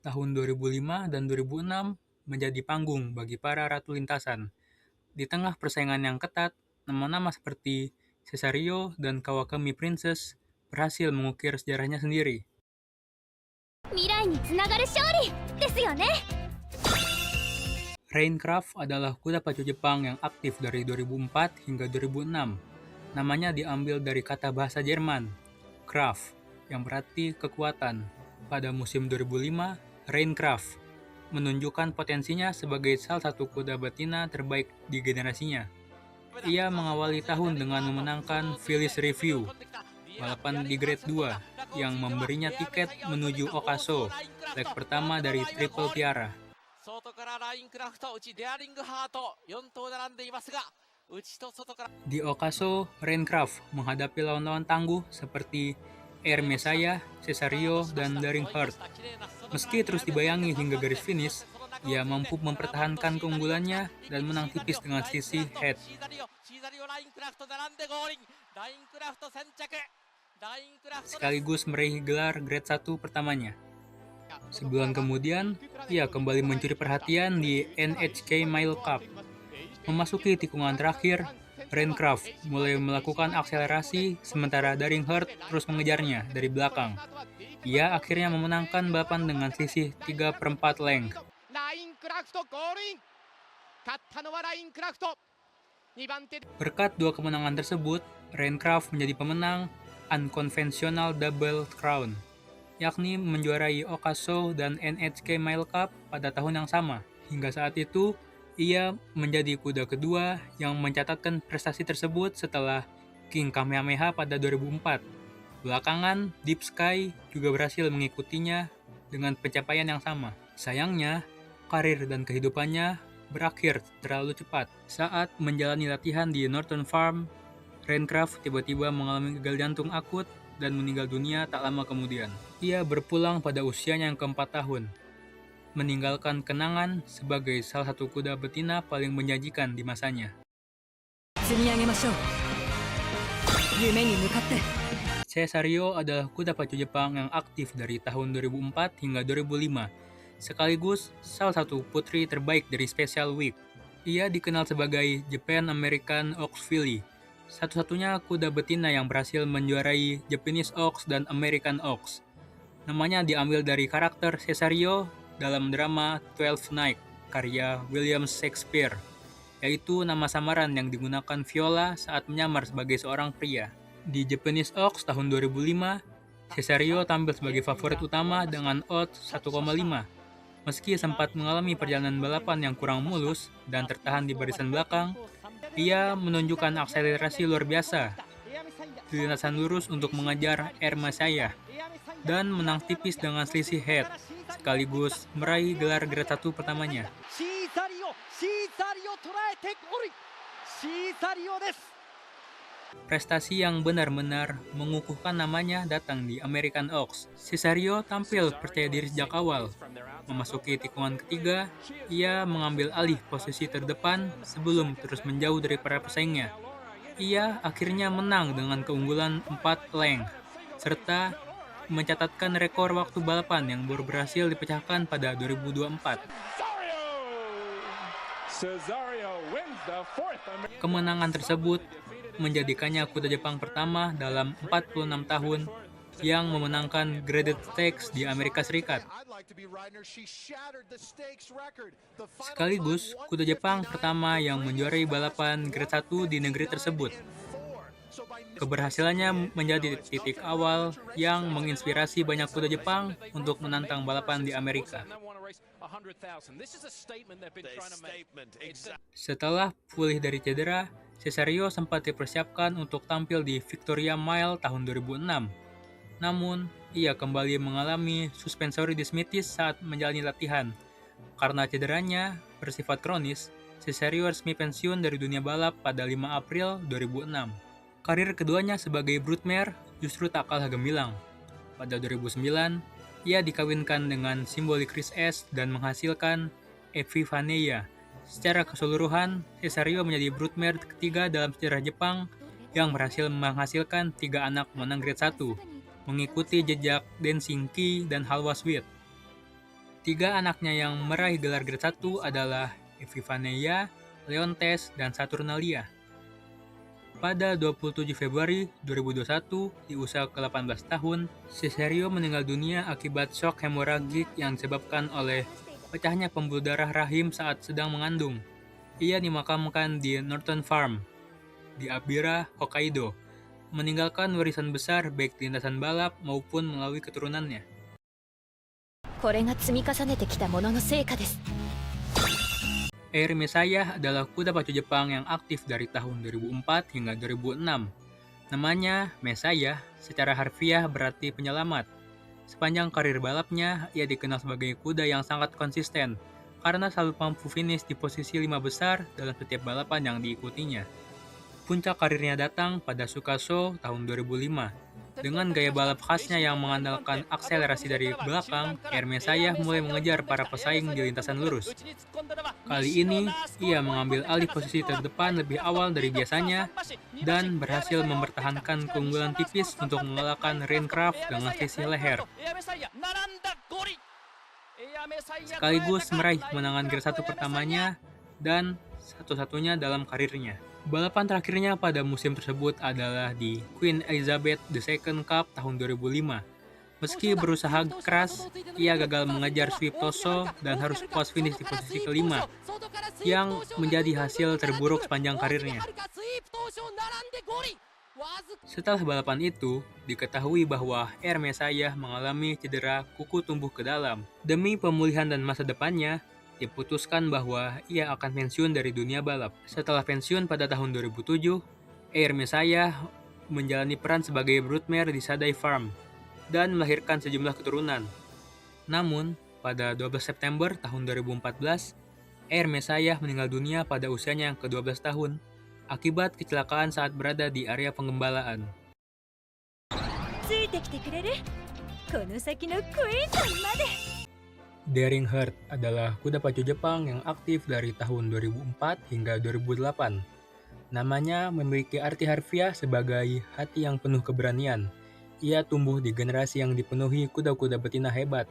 Tahun 2005 dan 2006 menjadi panggung bagi para ratu lintasan. Di tengah persaingan yang ketat, nama-nama seperti Cesario dan Kawakami Princess berhasil mengukir sejarahnya sendiri. 未来につながる勝利ですよね。 Raincraft adalah kuda pacu Jepang yang aktif dari 2004 hingga 2006. Namanya diambil dari kata bahasa Jerman, Kraft, yang berarti kekuatan. Pada musim 2005, Raincraft menunjukkan potensinya sebagai salah satu kuda betina terbaik di generasinya. Ia mengawali tahun dengan memenangkan Phillies Review, balapan di Grade 2, yang memberinya tiket menuju Okaso, leg pertama dari Triple Tiara. Di Okaso, Raincraft menghadapi lawan-lawan tangguh seperti Air Messiah, Cesario, dan Daring Heart. Meski terus dibayangi hingga garis finish, ia mampu mempertahankan keunggulannya dan menang tipis dengan selisih head. Sekaligus meraih gelar Grade 1 pertamanya. Sebulan kemudian, ia kembali mencuri perhatian di NHK Mile Cup. Memasuki tikungan terakhir, Raincraft mulai melakukan akselerasi sementara Daring Heart terus mengejarnya dari belakang. Ia akhirnya memenangkan balapan dengan selisih 3/4 length. Berkat dua kemenangan tersebut, Raincraft menjadi pemenang Unconventional Double Crown, yakni menjuarai Okaso dan NHK Mile Cup pada tahun yang sama. Hingga saat itu, ia menjadi kuda kedua yang mencatatkan prestasi tersebut setelah King Kamehameha pada 2004. Belakangan, Deep Sky juga berhasil mengikutinya dengan pencapaian yang sama. Sayangnya, karir dan kehidupannya berakhir terlalu cepat. Saat menjalani latihan di Norton Farm, Raincraft tiba-tiba mengalami gagal jantung akut dan meninggal dunia tak lama kemudian. Ia berpulang pada usianya yang keempat tahun, meninggalkan kenangan sebagai salah satu kuda betina paling menjanjikan di masanya. Cesario adalah kuda pacu Jepang yang aktif dari tahun 2004 hingga 2005, sekaligus salah satu putri terbaik dari Special Week. Ia dikenal sebagai Japan American Ox Filly, satu-satunya kuda betina yang berhasil menjuarai Japanese Ox dan American Ox. Namanya diambil dari karakter Cesario dalam drama Twelfth Night, karya William Shakespeare, yaitu nama samaran yang digunakan Viola saat menyamar sebagai seorang pria. Di Japanese Ox tahun 2005, Cesario tampil sebagai favorit utama dengan odds 1,5. Meski sempat mengalami perjalanan balapan yang kurang mulus dan tertahan di barisan belakang, ia menunjukkan akselerasi luar biasa di lintasan lurus untuk mengejar Air Messiah dan menang tipis dengan selisih head, sekaligus meraih gelar Grade 1 pertamanya. Prestasi yang benar-benar mengukuhkan namanya datang di American Ox. Cesario tampil percaya diri sejak awal. Memasuki tikungan ketiga, ia mengambil alih posisi terdepan sebelum terus menjauh dari para pesaingnya. Ia akhirnya menang dengan keunggulan 4 length, serta mencatatkan rekor waktu balapan yang baru berhasil dipecahkan pada 2024. Kemenangan tersebut menjadikannya kuda Jepang pertama dalam 46 tahun yang memenangkan graded stakes di Amerika Serikat. Sekaligus kuda Jepang pertama yang menjuarai balapan Grade 1 di negeri tersebut. Keberhasilannya menjadi titik awal yang menginspirasi banyak kuda Jepang untuk menantang balapan di Amerika. Setelah pulih dari cedera, Cesario sempat dipersiapkan untuk tampil di Victoria Mile tahun 2006. Namun, ia kembali mengalami suspensory dismitis saat menjalani latihan. Karena cederanya bersifat kronis, Cesario resmi pensiun dari dunia balap pada 5 April 2006. Karir keduanya sebagai broodmare justru tak kalah gemilang. Pada 2009, ia dikawinkan dengan Simboli Chris S dan menghasilkan Epiphania. Secara keseluruhan, Cesario menjadi broodmare ketiga dalam sejarah Jepang yang berhasil menghasilkan 3 anak pemenang Grade 1, mengikuti jejak Dancing Key dan Halwa Sweet. Tiga anaknya yang meraih gelar Grade 1 adalah Epiphania, Leontes, dan Saturnalia. Pada 27 Februari 2021, di usia ke-18 tahun, Cesario meninggal dunia akibat shock hemoragik yang disebabkan oleh pecahnya pembuluh darah rahim saat sedang mengandung. Ia dimakamkan di Norton Farm, di Abira, Hokkaido, meninggalkan warisan besar baik di lintasan balap maupun melalui keturunannya. これが積み重ねてきたものの成果です。 Air Messiah adalah kuda pacu Jepang yang aktif dari tahun 2004 hingga 2006. Namanya Messiah secara harfiah berarti penyelamat. Sepanjang karir balapnya, ia dikenal sebagai kuda yang sangat konsisten karena selalu mampu finish di posisi 5 besar dalam setiap balapan yang diikutinya. Puncak karirnya datang pada Sukaso tahun 2005. Dengan gaya balap khasnya yang mengandalkan akselerasi dari belakang, Air Messiah mulai mengejar para pesaing di lintasan lurus. Kali ini, ia mengambil alih posisi terdepan lebih awal dari biasanya dan berhasil mempertahankan keunggulan tipis untuk mengalahkan Raincraft dengan selisih leher. Sekaligus meraih kemenangan Grade 1 pertamanya dan satu-satunya dalam karirnya. Balapan terakhirnya pada musim tersebut adalah di Queen Elizabeth II Cup tahun 2005. Meski berusaha keras, ia gagal mengejar Swift Toso dan harus puas finish di posisi kelima, yang menjadi hasil terburuk sepanjang karirnya. Setelah balapan itu, diketahui bahwa Air Messiah mengalami cedera kuku tumbuh ke dalam. Demi pemulihan dan masa depannya, diputuskan bahwa ia akan pensiun dari dunia balap. Setelah pensiun pada tahun 2007, Air Messiah menjalani peran sebagai broodmare di Sadai Farm dan melahirkan sejumlah keturunan. Namun, pada 12 September tahun 2014, Air Messiah meninggal dunia pada usianya yang ke-12 tahun akibat kecelakaan saat berada di area penggembalaan. ついてきてくれる？この先のクイーンまで。 Daring Heart adalah kuda pacu Jepang yang aktif dari tahun 2004 hingga 2008. Namanya memiliki arti harfiah sebagai hati yang penuh keberanian. Ia tumbuh di generasi yang dipenuhi kuda-kuda betina hebat,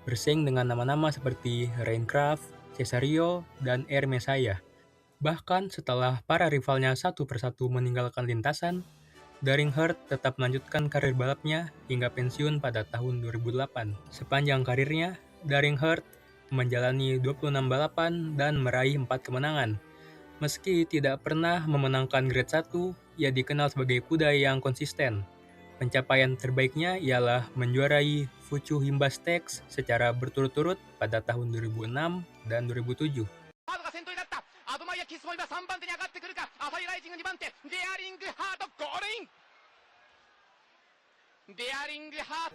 bersaing dengan nama-nama seperti Raincraft, Cesario, dan Air Messiah. Bahkan setelah para rivalnya satu persatu meninggalkan lintasan, Daring Heart tetap melanjutkan karir balapnya hingga pensiun pada tahun 2008. Sepanjang karirnya, Daring Heart menjalani 26 balapan dan meraih 4 kemenangan. Meski tidak pernah memenangkan Grade 1, ia dikenal sebagai kuda yang konsisten. Pencapaian terbaiknya ialah menjuarai Fuchu Himba Stakes secara berturut-turut pada tahun 2006 dan 2007.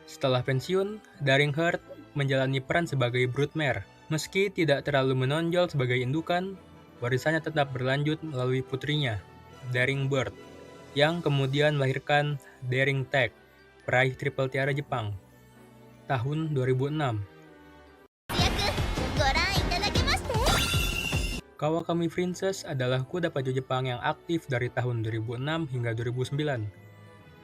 Setelah pensiun, Daring Heart menjalani peran sebagai broodmare. Meski tidak terlalu menonjol sebagai indukan, warisannya tetap berlanjut melalui putrinya, Daring Bird, yang kemudian melahirkan Daring Tag, peraih Triple Tiara Jepang, tahun 2006. Kawakami Princess adalah kuda pacu Jepang yang aktif dari tahun 2006 hingga 2009.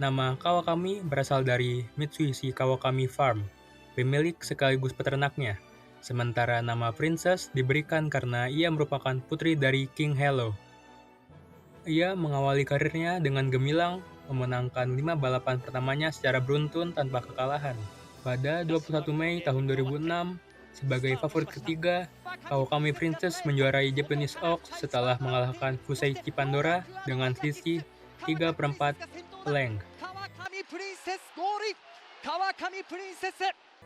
Nama Kawakami berasal dari Mitsubishi Kawakami Farm, pemilik sekaligus peternaknya. Sementara nama Princess diberikan karena ia merupakan putri dari King Hello. Ia mengawali karirnya dengan gemilang, memenangkan 5 balapan pertamanya secara beruntun tanpa kekalahan. Pada 21 Mei tahun 2006, sebagai favorit ketiga, Kawakami Princess menjuarai Japanese Oaks setelah mengalahkan Fusaichi Pandora dengan selisih 3/4 length.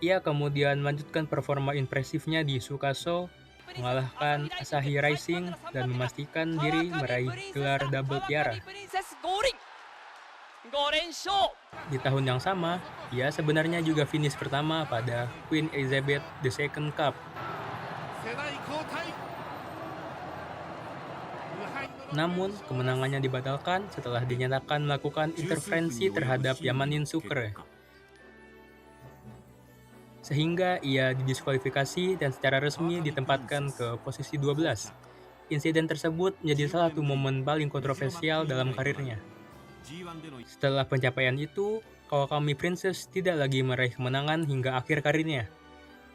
Ia kemudian melanjutkan performa impresifnya di Sukaso, mengalahkan Asahi Racing, dan memastikan diri meraih gelar double tiara. Di tahun yang sama, ia sebenarnya juga finish pertama pada Queen Elizabeth II Cup. Namun, kemenangannya dibatalkan setelah dinyatakan melakukan interferensi terhadap Yamanin Sucre, sehingga ia didiskualifikasi dan secara resmi ditempatkan ke posisi 12. Insiden tersebut menjadi salah satu momen paling kontroversial dalam karirnya. Setelah pencapaian itu, Kawakami Princess tidak lagi meraih kemenangan hingga akhir karirnya.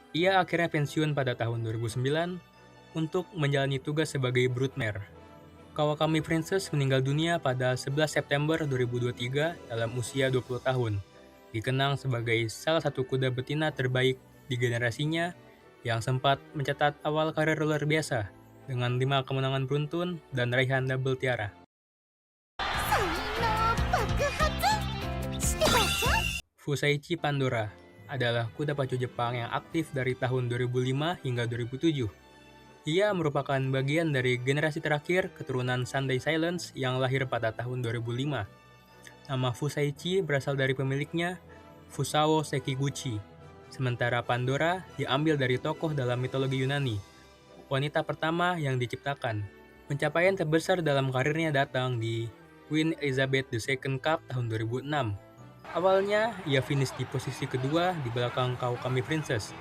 Ia akhirnya pensiun pada tahun 2009 untuk menjalani tugas sebagai broodmare. Kawakami Princess meninggal dunia pada 11 September 2023 dalam usia 20 tahun. Dikenang sebagai salah satu kuda betina terbaik di generasinya yang sempat mencatat awal karir luar biasa dengan 5 kemenangan beruntun dan raihan double tiara. 才能爆発してたじゃん。 Fusaichi Pandora adalah kuda pacu Jepang yang aktif dari tahun 2005 hingga 2007. Ia merupakan bagian dari generasi terakhir keturunan Sunday Silence yang lahir pada tahun 2005. Nama Fusaichi berasal dari pemiliknya, Fusao Sekiguchi. Sementara Pandora diambil dari tokoh dalam mitologi Yunani, wanita pertama yang diciptakan. Pencapaian terbesar dalam karirnya datang di Queen Elizabeth II Cup tahun 2006. Awalnya, ia finish di posisi kedua di belakang Kawakami Princess.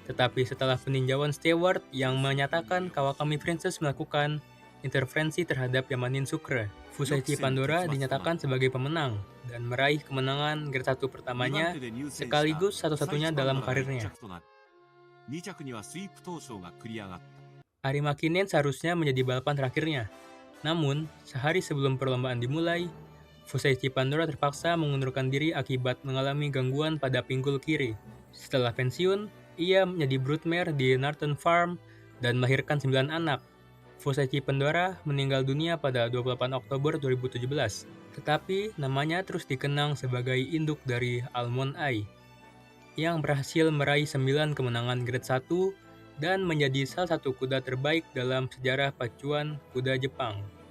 Tetapi setelah peninjauan steward yang menyatakan Kawakami Princess melakukan intervensi terhadap Yamanin Sukre, Fusaichi Pandora dinyatakan sebagai pemenang dan meraih kemenangan Grade 1 pertamanya sekaligus satu-satunya dalam karirnya. Arima Kinen seharusnya menjadi balapan terakhirnya. Namun, sehari sebelum perlombaan dimulai, Fusaichi Pandora terpaksa mengundurkan diri akibat mengalami gangguan pada pinggul kiri. Setelah pensiun, ia menjadi broodmare di Norton Farm dan melahirkan 9 anak. Fusaichi Pandora meninggal dunia pada 28 Oktober 2017, tetapi namanya terus dikenang sebagai induk dari Almond Eye, yang berhasil meraih 9 kemenangan Grade 1 dan menjadi salah satu kuda terbaik dalam sejarah pacuan kuda Jepang.